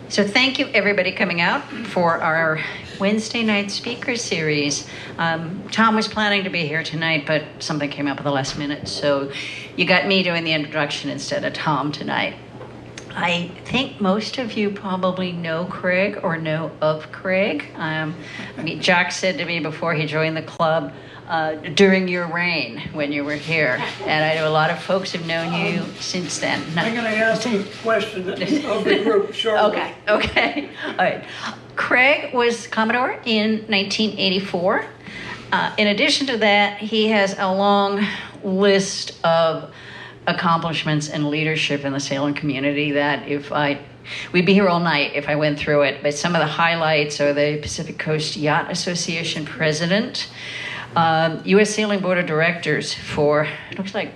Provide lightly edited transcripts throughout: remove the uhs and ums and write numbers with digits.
So thank you, everybody, coming out for our Wednesday night speaker series. Tom was planning to be here tonight, but something came up at the last minute, so you got me doing the introduction instead of Tom tonight. I think most of you probably know Craig or know of Craig. Jack said to me before he joined the club, during your reign when you were here. And I know a lot of folks have known you since then. I'm going to ask you a question of the group shortly. Okay. All right. Craig was Commodore in 1984. In addition to that, he has a long list of accomplishments and leadership in the sailing community that we'd be here all night if I went through it. But some of the highlights are the Pacific Coast Yacht Association president, U.S. Sailing Board of Directors for, it looks like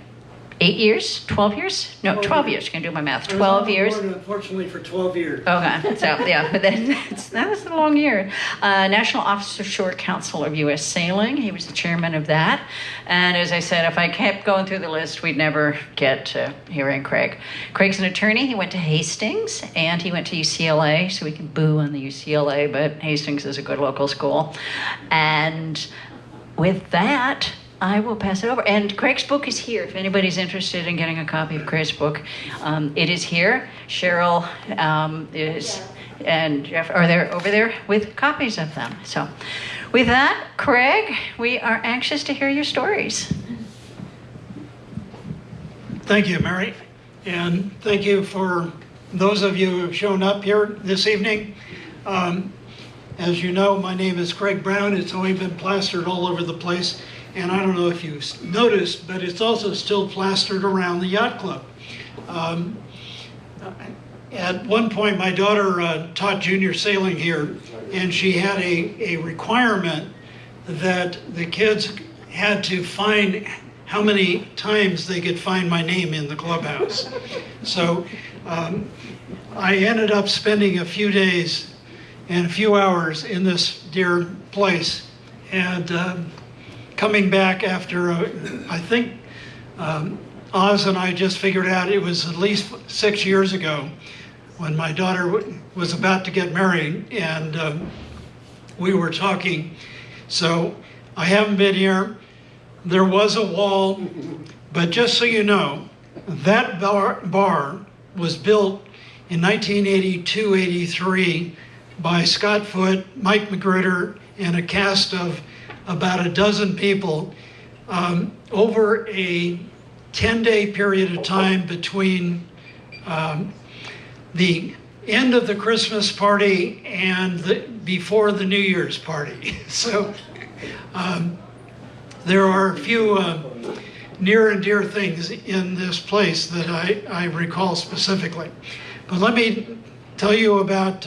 8 years, 12 years? No, 12 years. Can do my math. 12 years. Unfortunately, for 12 years. Okay, so yeah, but that was a long year. National Officer Shore Council of U.S. Sailing. He was the chairman of that. And as I said, if I kept going through the list, we'd never get to hearing Craig. Craig's an attorney. He went to Hastings and he went to UCLA, so we can boo on the UCLA, but Hastings is a good local school. And with that, I will pass it over. And Craig's book is here. If anybody's interested in getting a copy of Craig's book, it is here. Cheryl and Jeff are there over there with copies of them. So with that, Craig, we are anxious to hear your stories. Thank you, Mary. And thank you for those of you who have shown up here this evening. As you know, my name is Craig Brown. It's only been plastered all over the place. And I don't know if you noticed, but it's also still plastered around the yacht club. At one point, my daughter taught junior sailing here, and she had a requirement that the kids had to find how many times they could find my name in the clubhouse. So I ended up spending a few days and a few hours in this dear place, and coming back after, I think Oz and I just figured out it was at least 6 years ago when my daughter was about to get married, and we were talking. So I haven't been here. There was a wall, but just so you know, that bar was built in 1982-83 by Scott Foote, Mike Magruder, and a cast of about a dozen people over a 10-day period of time between the end of the Christmas party and before the New Year's party. So there are a few near and dear things in this place that I recall specifically. But let me tell you about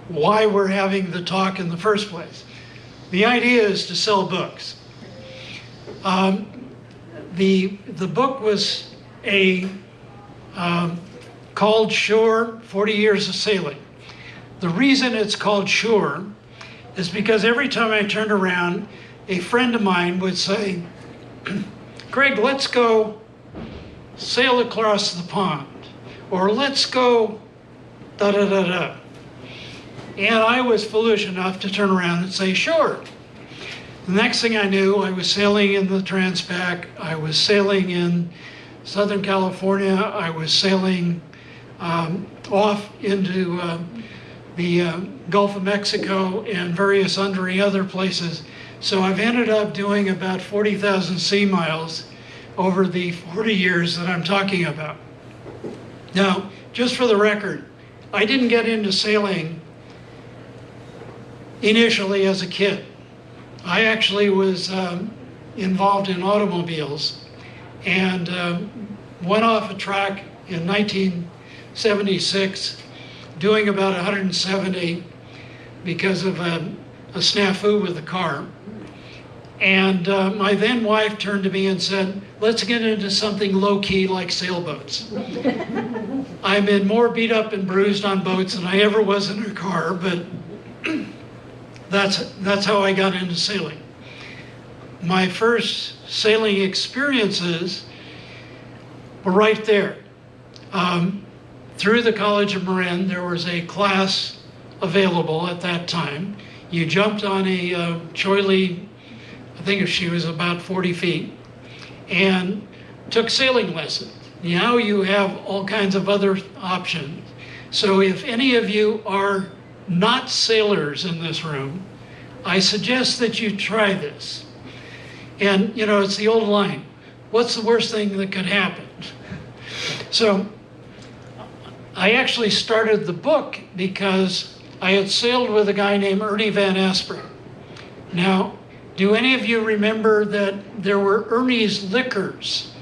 why we're having the talk in the first place. The idea is to sell books. The book was called Shore, 40 Years of Sailing. The reason it's called Shore is because every time I turned around, a friend of mine would say, Greg, let's go sail across the pond, or let's go da-da-da-da. And I was foolish enough to turn around and say, sure. The next thing I knew, I was sailing in the Transpac. I was sailing in Southern California. I was sailing off into the Gulf of Mexico and various other places. So I've ended up doing about 40,000 sea miles over the 40 years that I'm talking about. Now, just for the record, I didn't get into sailing initially as a kid. I actually was involved in automobiles and went off a track in 1976 doing about 170 because of a snafu with the car. And my then wife turned to me and said, let's get into something low-key like sailboats. I'm in more beat up and bruised on boats than I ever was in a car, but that's how I got into sailing. My first sailing experiences were right there. through the College of Marin, there was a class available at that time. You jumped on a Choi Lee, I think she was about 40 feet, and took sailing lessons. Now you have all kinds of other options. So if any of you are not sailors in this room, I suggest that you try this. And you know, it's the old line, what's the worst thing that could happen? So I actually started the book because I had sailed with a guy named Ernie Van Asperen. Now, do any of you remember that there were Ernie's liquors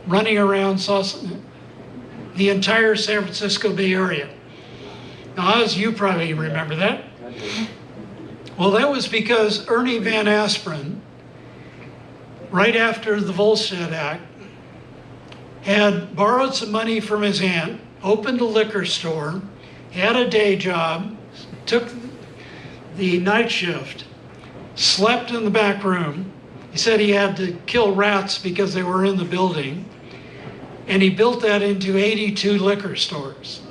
running around the entire San Francisco Bay Area? Now, Oz, you probably remember that. Well, that was because Ernie Van Asperen, right after the Volstead Act, had borrowed some money from his aunt, opened a liquor store, had a day job, took the night shift, slept in the back room. He said he had to kill rats because they were in the building. And he built that into 82 liquor stores.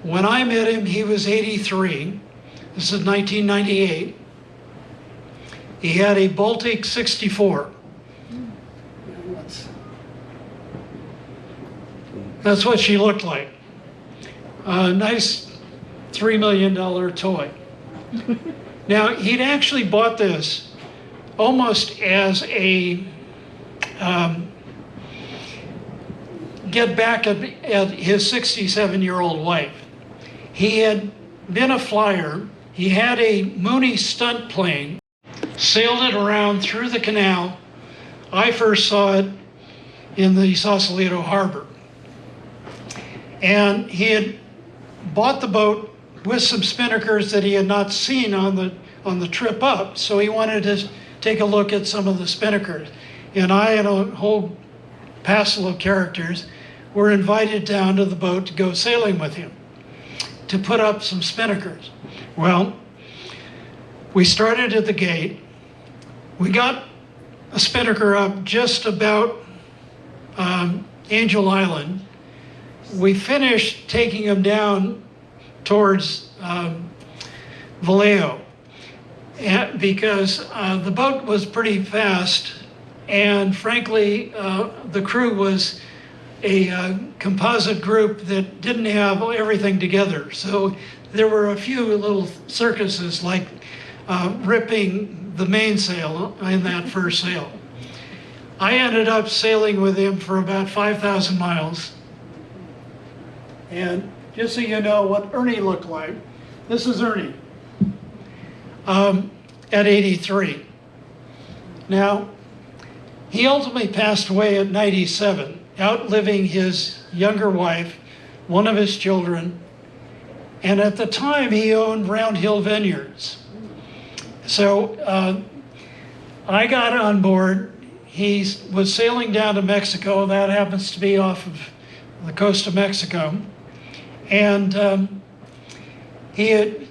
When I met him, he was 83. This is 1998. He had a Baltic 64. That's what she looked like. A nice $3 million toy. Now, he'd actually bought this almost as a get back at his 67-year-old wife. He had been a flyer. He had a Mooney stunt plane, sailed it around through the canal. I first saw it in the Sausalito Harbor. And he had bought the boat with some spinnakers that he had not seen on the trip up. So he wanted to take a look at some of the spinnakers. And I and a whole passel of characters were invited down to the boat to go sailing with him, to put up some spinnakers. Well, we started at the gate. We got a spinnaker up just about Angel Island. We finished taking him down towards Vallejo because the boat was pretty fast, and frankly, the crew was a composite group that didn't have everything together. So there were a few little circuses, like ripping the mainsail in that first sail. I ended up sailing with him for about 5,000 miles. And just so you know what Ernie looked like, this is Ernie at 83. Now, he ultimately passed away at 97, outliving his younger wife, one of his children, and at the time he owned Round Hill Vineyards. So I got on board. He was sailing down to Mexico. That happens to be off of the coast of Mexico. And he had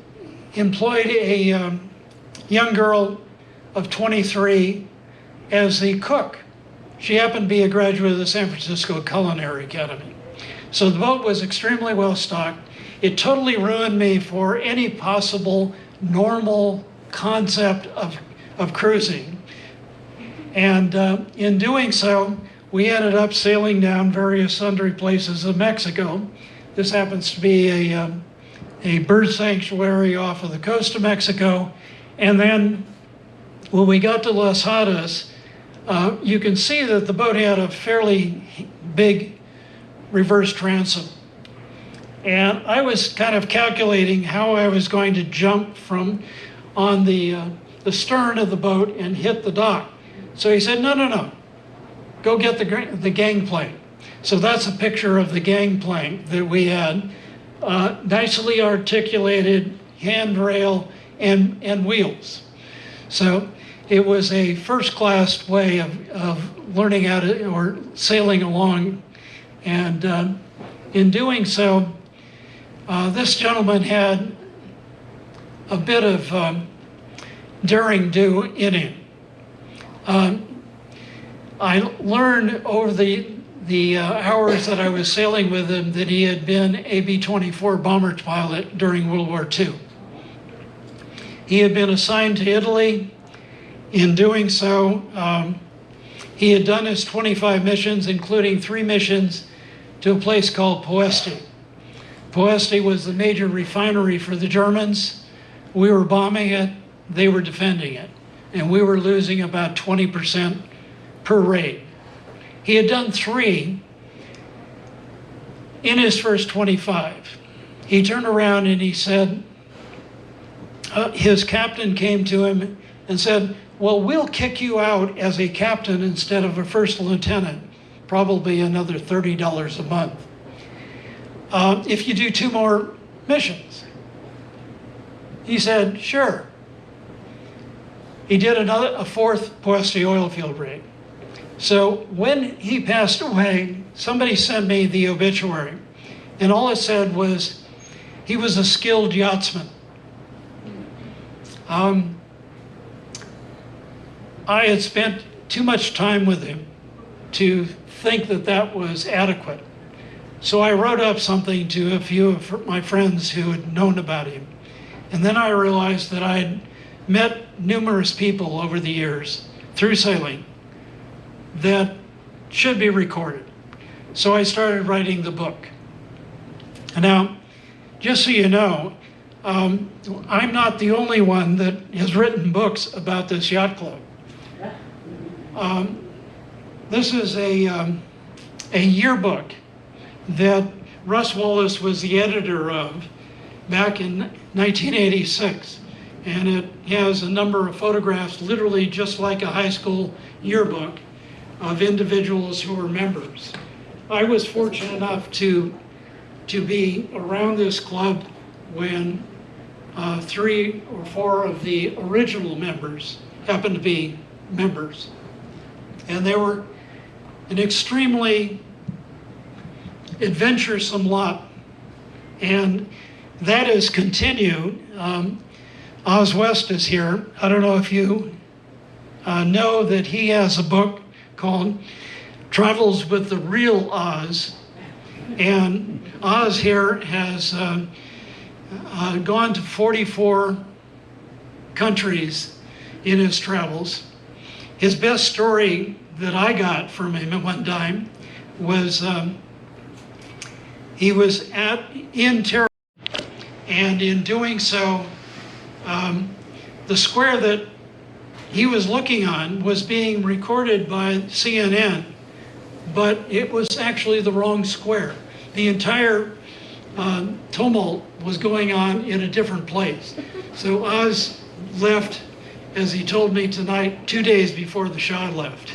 employed a young girl of 23 as the cook. She happened to be a graduate of the San Francisco Culinary Academy. So the boat was extremely well stocked. It totally ruined me for any possible normal concept of cruising. And in doing so, we ended up sailing down various sundry places in Mexico. This happens to be a bird sanctuary off of the coast of Mexico. And then when we got to Las Hadas, you can see that the boat had a fairly big reverse transom. And I was kind of calculating how I was going to jump from on the stern of the boat and hit the dock. So he said, no, go get the gangplank. So that's a picture of the gangplank that we had, nicely articulated handrail and wheels. So it was a first-class way of learning how to, or sailing along. And in doing so, this gentleman had a bit of daring do in him. I learned over the the hours that I was sailing with him that he had been a B-24 bomber pilot during World War II. He had been assigned to Italy. In doing so, he had done his 25 missions, including 3 missions to a place called Poesti. Poesti was the major refinery for the Germans. We were bombing it, they were defending it, and we were losing about 20% per raid. He had done 3 in his first 25. He turned around and he said, his captain came to him and said, well, we'll kick you out as a captain instead of a first lieutenant, probably another $30 a month, if you do 2 more missions. He said, sure. He did a 4th Poesti oil field raid. So when he passed away, somebody sent me the obituary, and all it said was, he was a skilled yachtsman. I had spent too much time with him to think that that was adequate. So I wrote up something to a few of my friends who had known about him. And then I realized that I had met numerous people over the years through sailing that should be recorded. So I started writing the book. Now, just so you know, I'm not the only one that has written books about this yacht club. This is a yearbook that Russ Wallace was the editor of back in 1986. And it has a number of photographs, literally just like a high school yearbook, of individuals who were members. I was fortunate enough to be around this club when 3 or 4 of the original members happened to be members. And they were an extremely adventuresome lot. And that has continued. Oz West is here. I don't know if you know that he has a book called Travels with the Real Oz. And Oz here has gone to 44 countries in his travels. His best story that I got from him at one time was he was in Terra, and in doing so, the square that he was looking on was being recorded by CNN, but it was actually the wrong square. The entire tumult was going on in a different place. So Oz left, as he told me tonight, 2 days before the Shah left.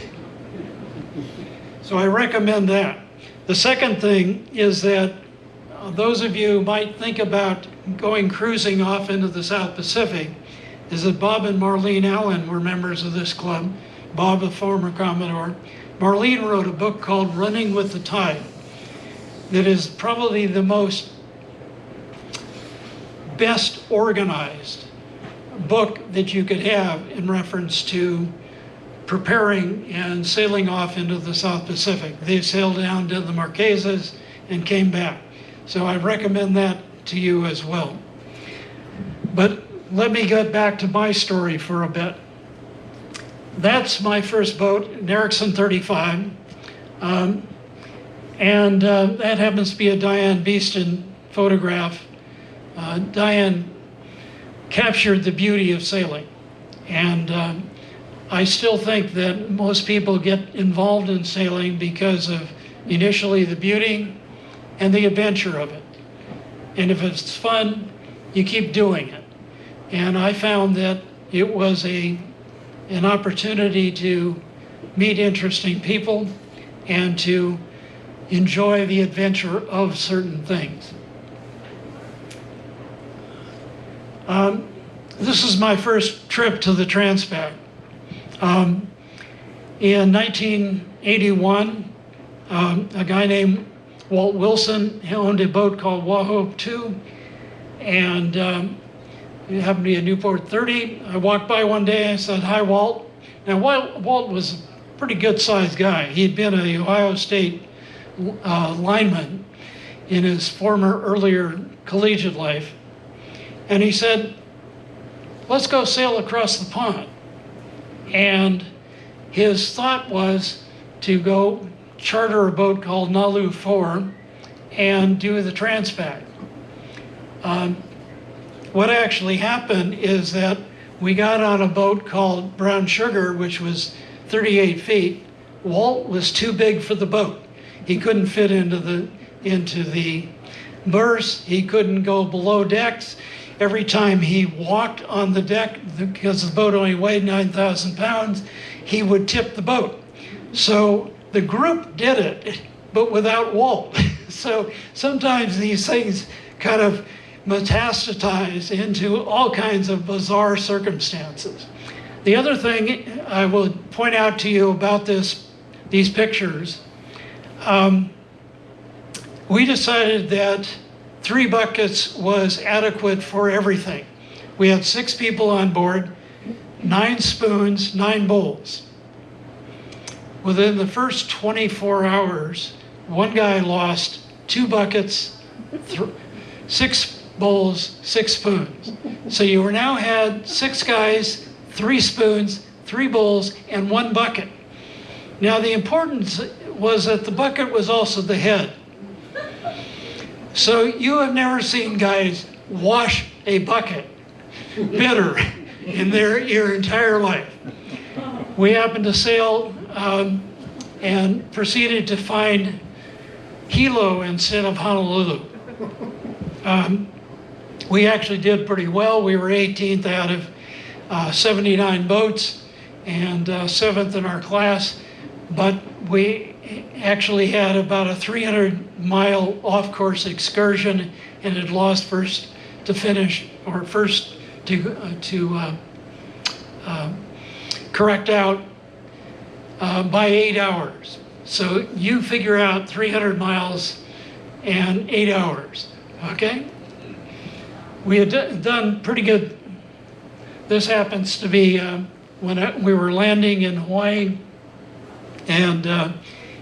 So I recommend that. The second thing is that those of you who might think about going cruising off into the South Pacific, is that Bob and Marlene Allen were members of this club. Bob, a former Commodore. Marlene wrote a book called Running with the Tide that is probably the most best organized book that you could have in reference to preparing and sailing off into the South Pacific. They sailed down to the Marquesas and came back. So I recommend that to you as well. But let me get back to my story for a bit. That's my first boat, an Erickson 35. That happens to be a Diane Beeston photograph. Diane captured the beauty of sailing. And I still think that most people get involved in sailing because of initially the beauty and the adventure of it. And if it's fun, you keep doing it. And I found that it was an opportunity to meet interesting people and to enjoy the adventure of certain things. This is my first trip to the Transpac. In 1981, a guy named Walt Wilson owned a boat called Wahoo II, and it happened to be a Newport 30. I walked by one day and I said, "Hi, Walt." Now, Walt was a pretty good-sized guy. He'd been an Ohio State lineman in his earlier collegiate life. And he said, let's go sail across the pond. And his thought was to go charter a boat called Nalu 4 and do the Transpac. What actually happened is that we got on a boat called Brown Sugar, which was 38 feet. Walt was too big for the boat. He couldn't fit into the berths. He couldn't go below decks. Every time he walked on the deck, because the boat only weighed 9,000 pounds, he would tip the boat. So the group did it, but without Walt. So sometimes these things kind of metastasize into all kinds of bizarre circumstances. The other thing I will point out to you about these pictures, we decided that 3 buckets was adequate for everything. We had 6 people on board, 9 spoons, 9 bowls. Within the first 24 hours, one guy lost 2 buckets, 6 bowls, 6 spoons. So you now had 6 guys, 3 spoons, 3 bowls, and 1 bucket. Now the importance was that the bucket was also the head. So you have never seen guys wash a bucket better in your entire life. We happened to sail and proceeded to find Hilo instead of Honolulu. We actually did pretty well. We were 18th out of 79 boats and 7th in our class, but we actually had about a 300-mile off-course excursion and had lost first to correct out by 8 hours. So you figure out 300 miles and 8 hours, okay? We had done pretty good. This happens to be when we were landing in Hawaii. And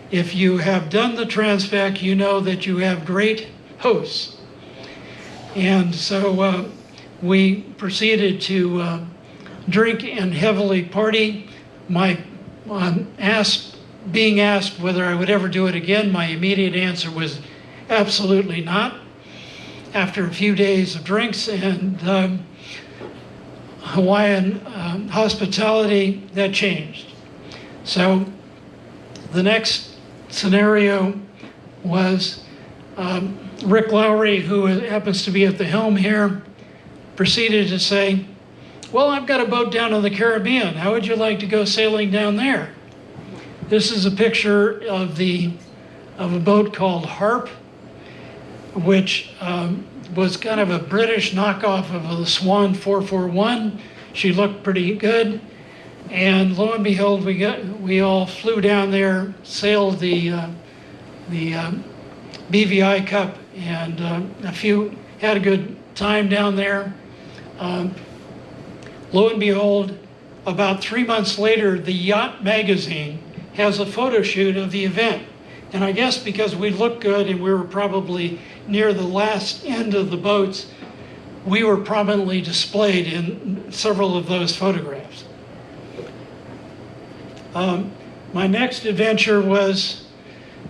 if you have done the Transpac, you know that you have great hosts. And so we proceeded to drink and heavily party. Being asked whether I would ever do it again, my immediate answer was absolutely not. After a few days of drinks and Hawaiian hospitality, that changed. So the next scenario was Rick Lowry, who happens to be at the helm here, proceeded to say, well, I've got a boat down in the Caribbean. How would you like to go sailing down there? This is a picture of a boat called Harp, which was kind of a British knockoff of the Swan 441. She looked pretty good. And lo and behold, we all flew down there, sailed the BVI Cup, and had a good time down there. Lo and behold, about 3 months later, the Yacht magazine has a photo shoot of the event. And I guess because we looked good and we were probably near the last end of the boats, we were prominently displayed in several of those photographs. My next adventure was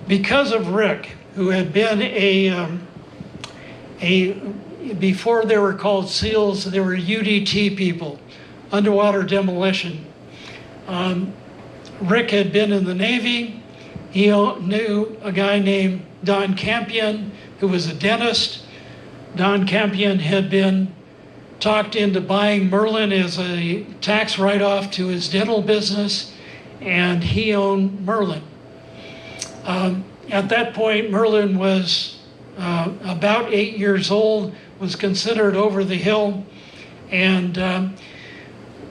because of Rick, who had been before they were called SEALs, they were UDT people, underwater demolition. Rick had been in the Navy. He knew a guy named Don Campion, who was a dentist. Don Campion had been talked into buying Merlin as a tax write-off to his dental business, and he owned Merlin. At that point, Merlin was about 8 years old, was considered over the hill, and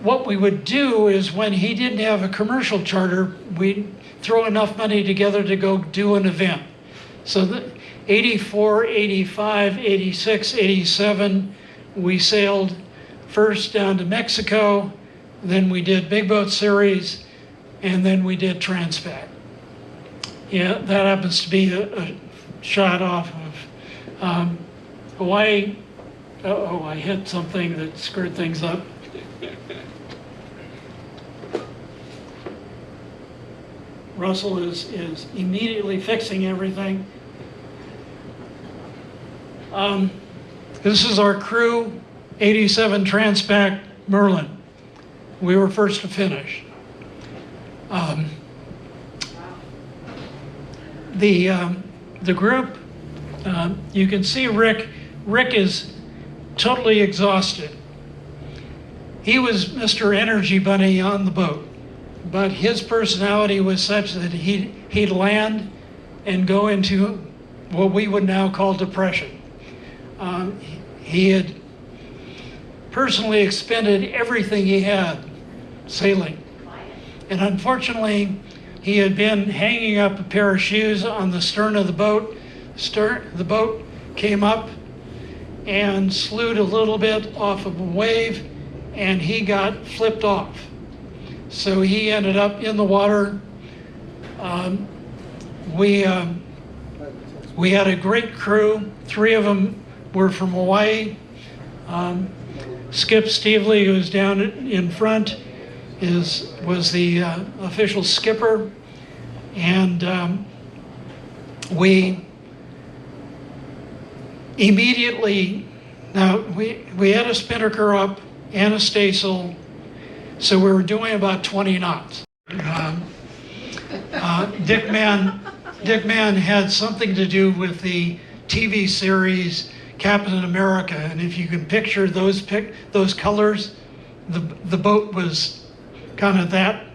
what we would do is when he didn't have a commercial charter, we'd throw enough money together to go do an event. So the 84, 85, 86, 87, we sailed first down to Mexico, then we did Big Boat Series, and then we did Transpac. Yeah, that happens to be a shot off of Hawaii. Uh-oh, I hit something that screwed things up. Russell is immediately fixing everything. This is our crew 87 Transpac Merlin. We were first to finish. The group, you can see Rick. Rick is totally exhausted. He was Mr. Energy Bunny on the boat, but his personality was such that he'd land and go into what we would now call depression. He had personally expended everything he had sailing. And unfortunately, he had been hanging up a pair of shoes on the stern of the boat. The boat came up and slewed a little bit off of a wave, and he got flipped off. So he ended up in the water. We had a great crew. 3 of them were from Hawaii. Skip Stevely, who's down in front, was the official skipper, and we immediately, now we had a spinnaker up and a staysail, so we were doing about 20 knots. Dick Mann had something to do with the TV series Captain America, and if you can picture those colors, the boat was kind of that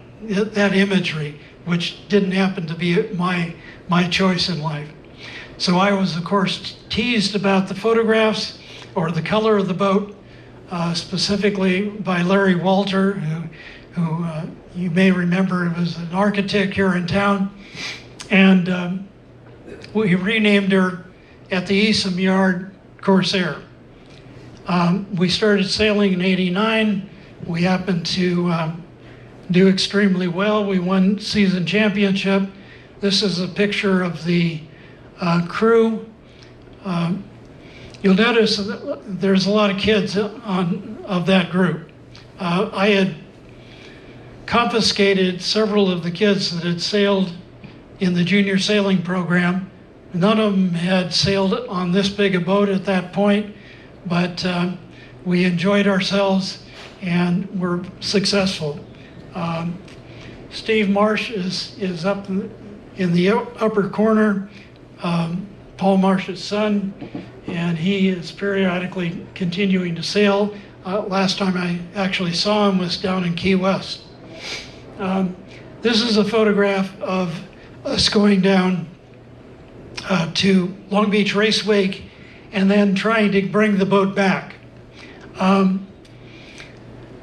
imagery, which didn't happen to be my choice in life. So I was, of course, teased about the photographs or the color of the boat, specifically by Larry Walter, who you may remember was an architect here in town, and we renamed her at the Eastham Yard Corsair. We started sailing in '89. We happened to do extremely well. We won season championship. This is a picture of the crew. You'll notice that there's a lot of kids of that group. I had confiscated several of the kids that had sailed in the junior sailing program. None of them had sailed on this big a boat at that point, but we enjoyed ourselves and were successful. Steve Marsh is up in the upper corner, Paul Marsh's son, and he is periodically continuing to sail. Last time I actually saw him was down in Key West. This is a photograph of us going down to Long Beach Raceway and then trying to bring the boat back.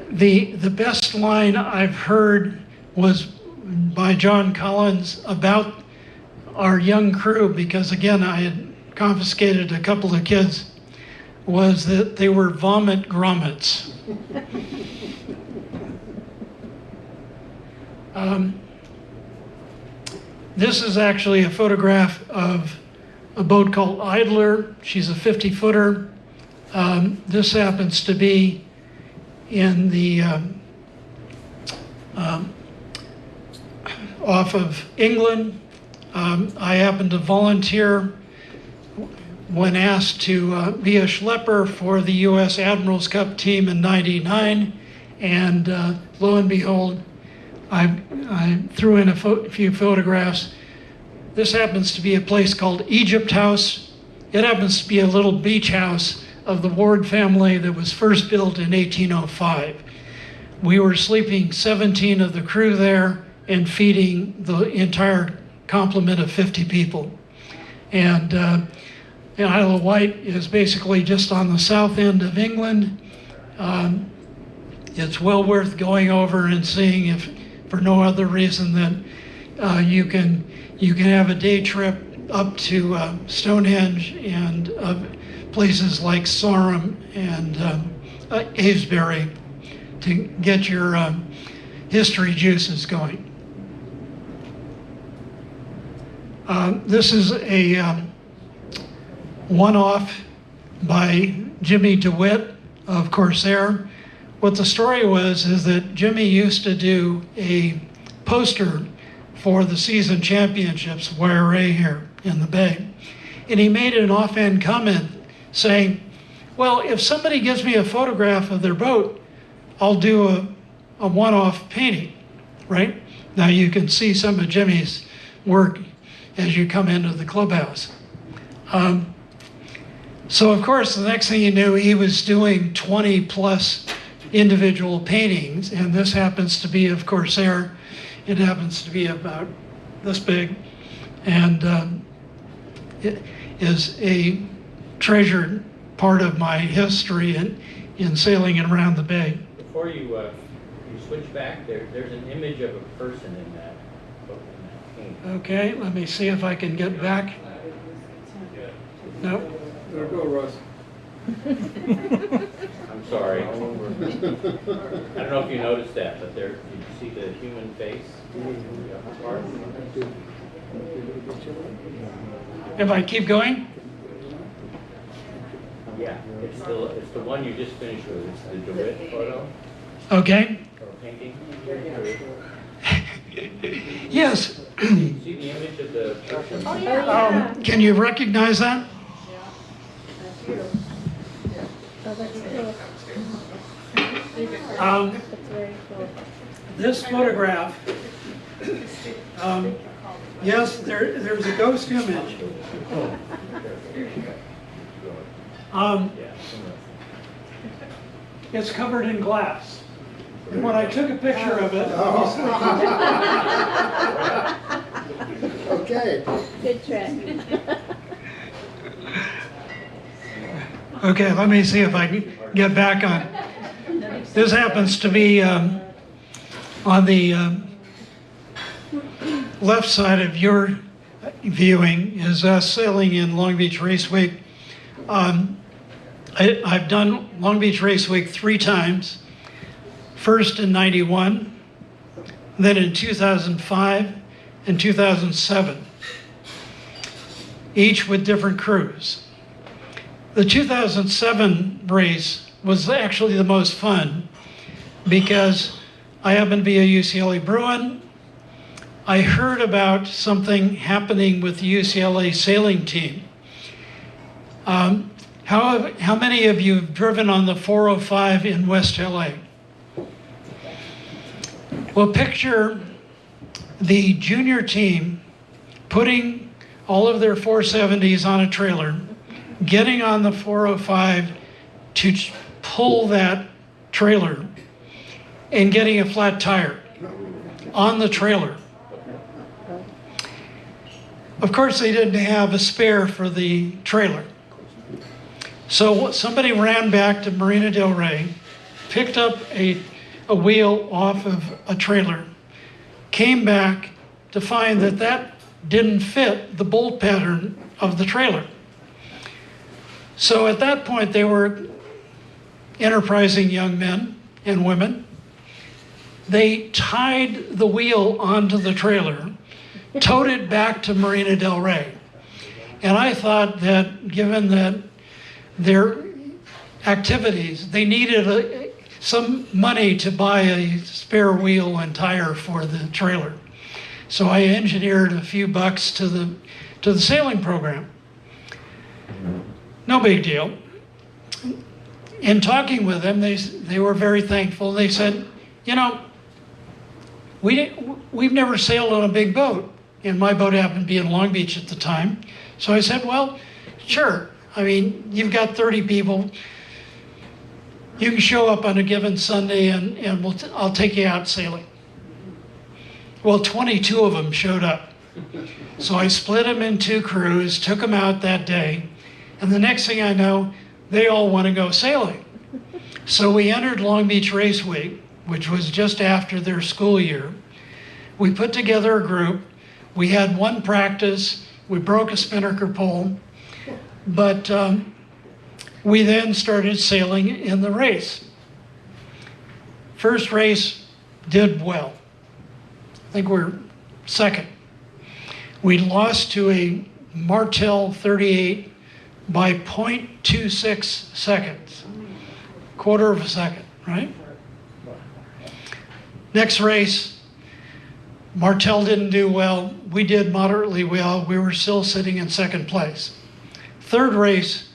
The best line I've heard was by John Collins about our young crew, because again, I had confiscated a couple of kids, was that they were vomit grommets. This is actually a photograph of a boat called Idler. She's a 50-footer. This happens to be in the off of England. I happened to volunteer when asked to be a schlepper for the U.S. Admirals Cup team in '99, and lo and behold, I threw in a few photographs. This happens to be a place called Egypt House. It happens to be a little beach house of the Ward family that was first built in 1805. We were sleeping 17 of the crew there and feeding the entire complement of 50 people. And Isle of Wight is basically just on the south end of England. It's well worth going over and seeing, if for no other reason than you can have a day trip up to Stonehenge and places like Sarum and Avesbury to get your history juices going. This is a one-off by Jimmy DeWitt of Corsair. What the story was is that Jimmy used to do a poster for the season championships, YRA here in the Bay. And he made an offhand comment saying, well, if somebody gives me a photograph of their boat, I'll do a one-off painting, right? Now you can see some of Jimmy's work as you come into the clubhouse. So of course, the next thing you knew, he was doing 20 plus individual paintings, and this happens to be of Corsair. It happens to be about this big, and it is a treasured part of my history in sailing around the bay. Before you switch back, there's an image of a person in that book, in that painting. Okay, let me see if I can get back. No. There go, Russ. I'm sorry. I don't know if you noticed that, but there, did you see the human face? If I keep going? Yeah, it's the one you just finished with. It's the DeWitt photo Okay. or painting. Yes. See the image of the person? Oh, yeah. Can you recognize that? This photograph, yes, there's a ghost image. It's covered in glass. And when I took a picture of it, Okay. Good trick. okay, let me see if I can get back on. This happens to be on the left side of your viewing is us sailing in Long Beach Race Week. I've done Long Beach Race Week 3 times. First in '91, then in 2005 and 2007, each with different crews. The 2007 race was actually the most fun because I happen to be a UCLA Bruin. I heard about something happening with the UCLA sailing team. How many of you have driven on the 405 in West LA? Well, picture the junior team putting all of their 470s on a trailer, getting on the 405 to pull that trailer and getting a flat tire on the trailer. Of course, they didn't have a spare for the trailer. So somebody ran back to Marina del Rey, picked up a wheel off of a trailer, came back to find that that didn't fit the bolt pattern of the trailer. So at that point, they were enterprising young men and women. They tied the wheel onto the trailer, towed it back to Marina del Rey. And I thought that given that their activities, they needed some money to buy a spare wheel and tire for the trailer. So I engineered a few bucks to the sailing program. No big deal. In talking with them, they were very thankful. They said, you know, we've never sailed on a big boat. And my boat happened to be in Long Beach at the time. So I said, well, sure. I mean, you've got 30 people. You can show up on a given Sunday and I'll take you out sailing. Well, 22 of them showed up. So I split them in 2 crews, took them out that day. And the next thing I know, they all want to go sailing. So we entered Long Beach Race Week, which was just after their school year. We put together a group. We had 1 practice. We broke a spinnaker pole. But we then started sailing in the race. First race did well. I think we're second. We lost to a Martel 38 by 0.26 seconds, quarter of a second, right? Next race, Martel didn't do well. We did moderately well. We were still sitting in second place. Third race,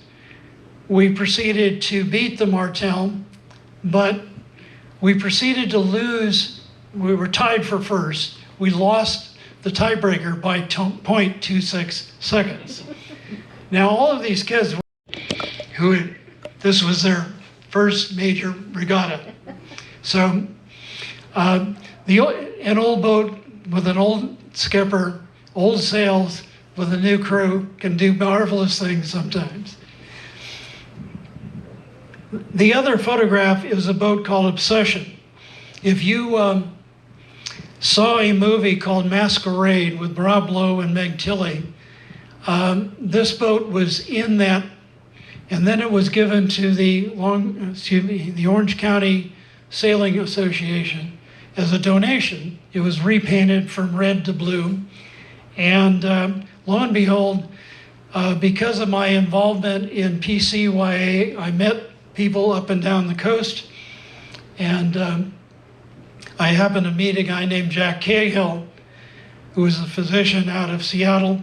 we proceeded to beat the Martel, but we proceeded to lose. We were tied for first. We lost the tiebreaker by 0.26 seconds. Now, all of these kids this was their first major regatta. So, an old boat with an old skipper, old sails with a new crew can do marvelous things sometimes. The other photograph is a boat called Obsession. If you saw a movie called Masquerade with Rob Lowe and Meg Tilly, this boat was in that, and then it was given to the Orange County Sailing Association as a donation. It was repainted from red to blue, and lo and behold, because of my involvement in PCYA, I met people up and down the coast, and I happened to meet a guy named Jack Cahill, who was a physician out of Seattle,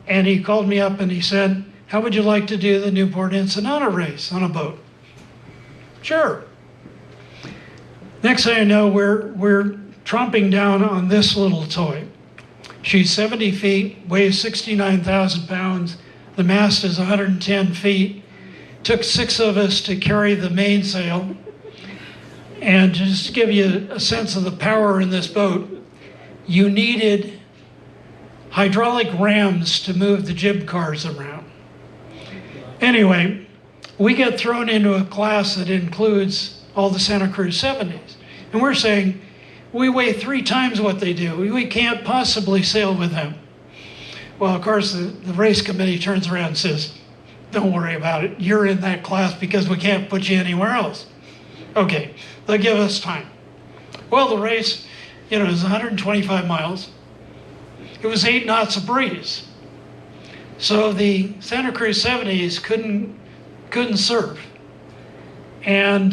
and he called me up and he said, "How would you like to do the Newport Ensenada race on a boat?" Sure. Next thing I know, we're tromping down on this little toy. She's 70 feet, weighs 69,000 pounds. The mast is 110 feet. Took 6 of us to carry the mainsail. And just to give you a sense of the power in this boat, you needed hydraulic rams to move the jib cars around. Anyway, we get thrown into a class that includes all the Santa Cruz 70s. And we're saying, we weigh 3 times what they do. We can't possibly sail with them. Well, of course, the race committee turns around and says, "Don't worry about it. You're in that class because we can't put you anywhere else." Okay, they'll give us time. Well, the race, is 125 miles. It was 8 knots of breeze. So the Santa Cruz 70s couldn't surf. And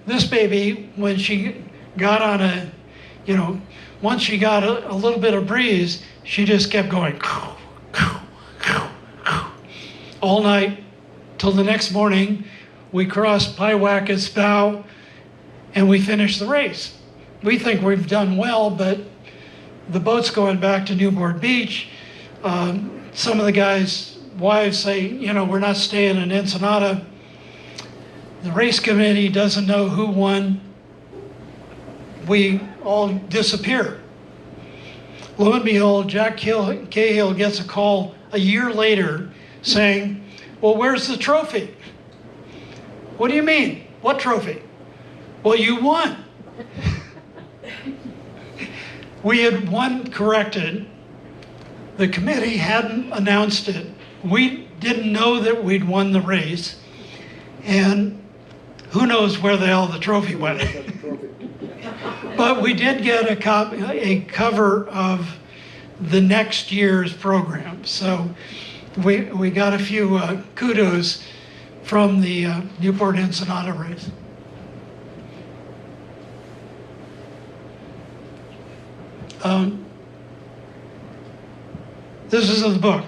this baby, when she got on once she got a little bit of breeze, she just kept going all night till the next morning. We crossed Paiwakas Bow and we finished the race. We think we've done well, but the boat's going back to Newport Beach. Some of the guys' wives say, we're not staying in Ensenada. The race committee doesn't know who won. We all disappear. Lo and behold, Jack Cahill gets a call a year later saying, "Well, where's the trophy?" "What do you mean? What trophy?" "Well, you won." We had won corrected. The committee hadn't announced it. We didn't know that we'd won the race. And who knows where the hell the trophy went. But we did get a cover of the next year's program. So we got a few kudos from the Newport Ensenada race. This is the book.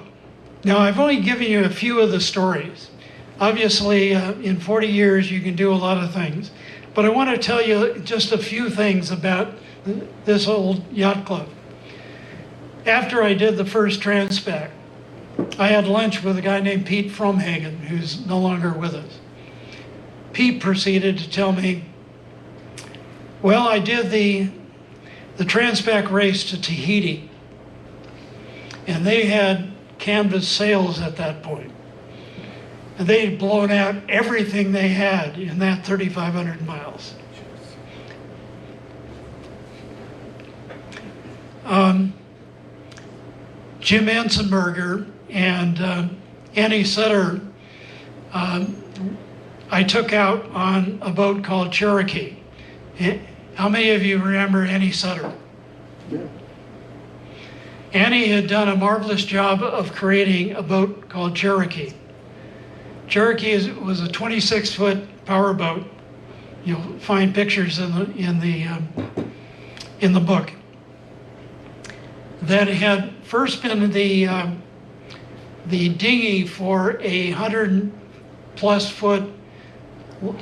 Now, I've only given you a few of the stories. Obviously, in 40 years, you can do a lot of things. But I want to tell you just a few things about this old yacht club. After I did the first Transpac, I had lunch with a guy named Pete Fromhagen, who's no longer with us. Pete proceeded to tell me, well, I did the Transpac race to Tahiti, and they had canvas sails at that point. And they had blown out everything they had in that 3,500 miles. Jim Ensenberger and Annie Sutter, I took out on a boat called Cherokee. How many of you remember Annie Sutter? Annie had done a marvelous job of creating a boat called Cherokee. Cherokee was a 26-foot power boat. You'll find pictures in the book. That had first been the dinghy for a 100+ foot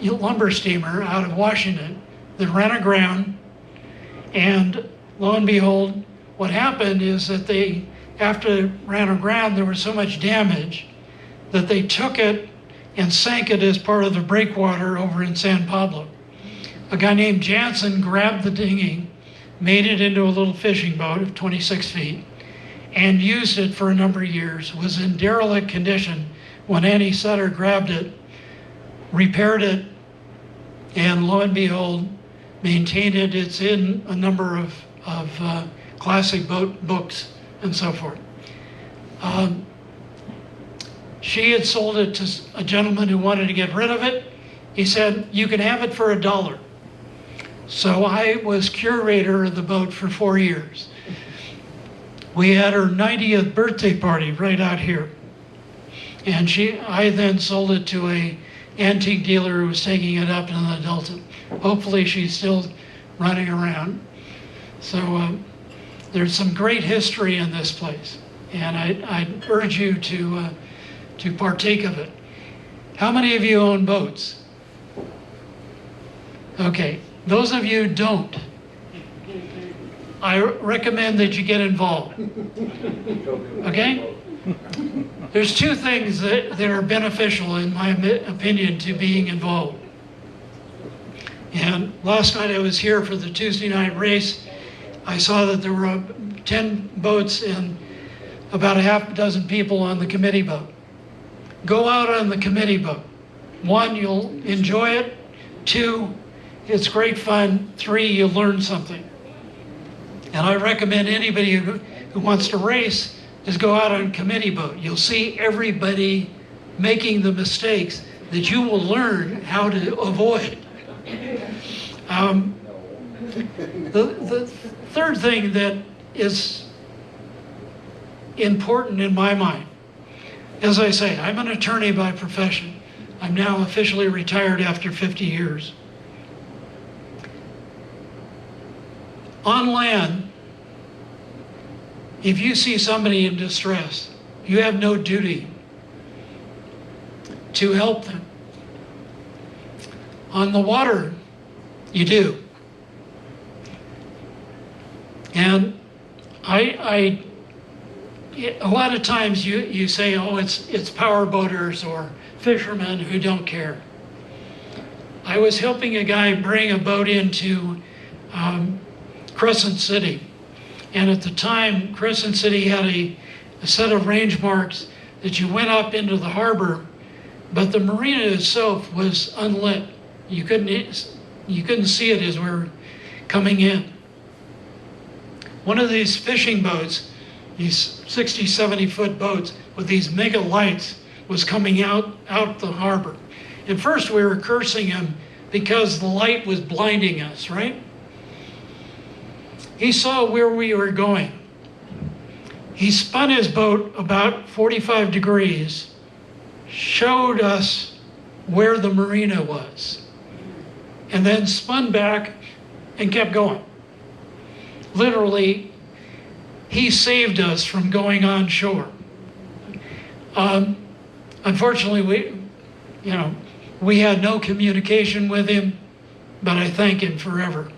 lumber steamer out of Washington that ran aground, and lo and behold, what happened is that after it ran aground, there was so much damage that they took it and sank it as part of the breakwater over in San Pablo. A guy named Jansen grabbed the dinghy, made it into a little fishing boat of 26 feet, and used it for a number of years. It was in derelict condition when Annie Sutter grabbed it, repaired it, and lo and behold, maintained it. It's in a number of classic boat books and so forth. She had sold it to a gentleman who wanted to get rid of it. He said, "You can have it for $1." So I was curator of the boat for 4 years. We had her 90th birthday party right out here. And I then sold it to a antique dealer who was taking it up in the Delta. Hopefully she's still running around. So there's some great history in this place, and I'd urge you to partake of it. How many of you own boats? Okay, those of you who don't, I recommend that you get involved. Okay? There's two things that are beneficial, in my opinion, to being involved. And last night I was here for the Tuesday night race. I saw that there were 10 boats and about a half dozen people on the committee boat. Go out on the committee boat. 1, you'll enjoy it. 2, it's great fun. 3, you'll learn something. And I recommend anybody who wants to race is go out on a committee boat. You'll see everybody making the mistakes that you will learn how to avoid. The third thing that is important in my mind, as I say, I'm an attorney by profession. I'm now officially retired after 50 years. On land, if you see somebody in distress, you have no duty to help them. On the water, you do. And a lot of times you say, oh, it's power boaters or fishermen who don't care. I was helping a guy bring a boat into Crescent City. And at the time, Crescent City had a set of range marks that you went up into the harbor, but the marina itself was unlit. You couldn't see it as we were coming in. One of these fishing boats, these 60, 70-foot boats with these mega lights, was coming out the harbor. At first we were cursing him because the light was blinding us, right? He saw where we were going. He spun his boat about 45 degrees, showed us where the marina was, and then spun back and kept going. Literally, he saved us from going on shore. Unfortunately, we had no communication with him, but I thank him forever.